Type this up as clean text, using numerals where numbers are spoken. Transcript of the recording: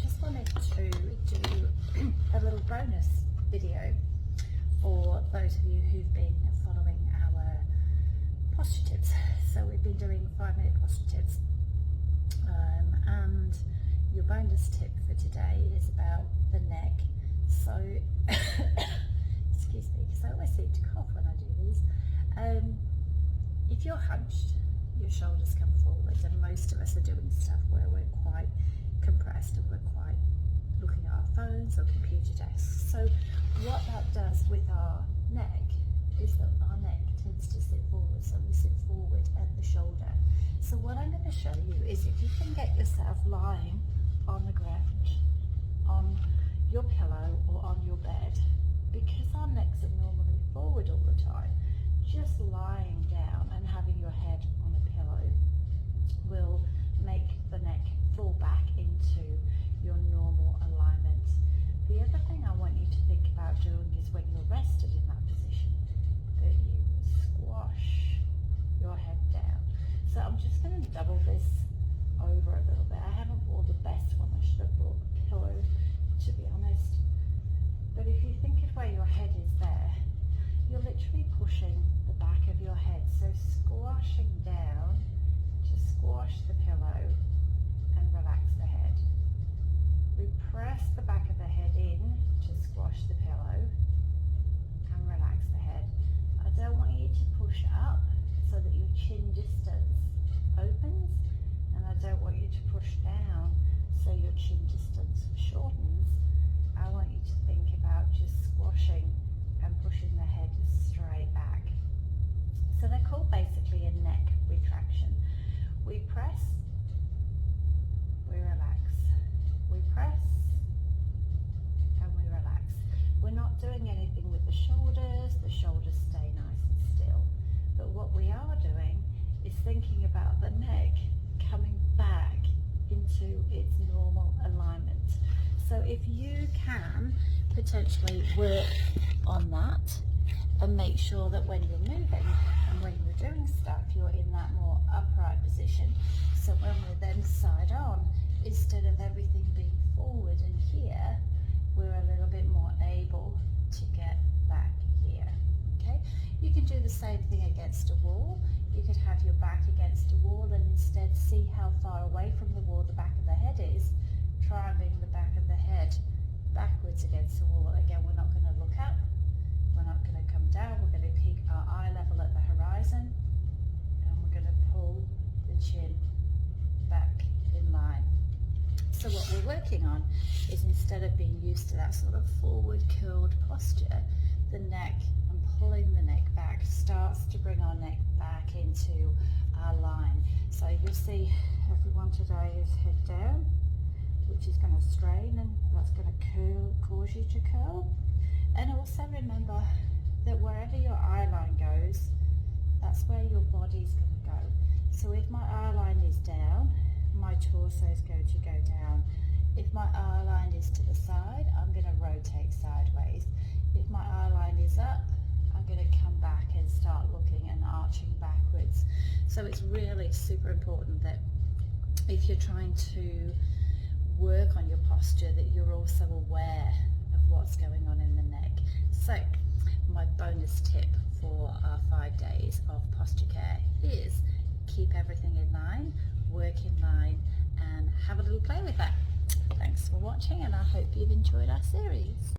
just wanted to do a little bonus video for those of you who've been following our posture tips. So we've been doing 5-minute posture tips, and your bonus tip for today is about the neck. So excuse me, because I always seem to cough when I do these. If you're hunched, your shoulders come forward, and most of us are doing stuff where we're quite compressed and we're quite looking at our phones or computer desks. So what that does with our neck is that our neck tends to sit forward, so we sit forward at the shoulder. So what I'm going to show you is if you can get yourself lying on the ground, on your pillow or on your bed, because our necks are normally forward all the time, just lying down and having your head on a pillow will make the neck fall back into your normal alignment. The other thing I want you to think about doing is when you're rested in that position, that you squash your head down. So I'm just going to double this over a little bit. I haven't brought the best one. I should have brought a pillow, to be honest. But if you think of where your head is there, you're literally pushing the back of your head. So squashing down to squash the pillow and relax the head. We press the back of the head in to squash the pillow and relax the head. I don't want you to push up so that your chin distance opens, and I don't want you to push down so your chin distance shortens. I want you to think about just squashing and pushing the head straight back. So they're called basically a neck retraction. We press, we relax. We press and we relax. We're not doing anything with the shoulders stay nice and still. But what we are doing is thinking about the neck coming back into its normal alignment. So if you can potentially work on that and make sure that when you're moving and when you're doing stuff, you're in that more upright position. So when we're then side on, instead of everything being forward and here, we're a little bit more able to get back here. Okay, you can do the same thing against a wall. You could have your back against a wall and instead see how far away from the wall the back of the head is. Try and bring the back of the head backwards against the wall. Again, we're not going to look up, we're not going to come down, we're going to keep our eye level at the horizon, and we're going to pull the chin back in line. So what we're working on is, instead of being used to that sort of forward curled posture, the neck and pulling the neck back starts to bring our neck back into our line. So you'll see everyone today is head down, which is going to strain, and that's going to cause you to curl. And also remember that wherever your eye line goes, that's where your body's going to go. So if my eye line is down, my torso is going to go down. If my eye line is to the side, I'm going to rotate sideways. If my eye line is up, I'm going to come back and start looking and arching backwards. So it's really super important that if you're trying to work on your posture, that you're also aware of what's going on in the neck. So my bonus tip for our 5 days of posture care is keep everything in line, work in line, and have a little play with that. Thanks for watching, and I hope you've enjoyed our series.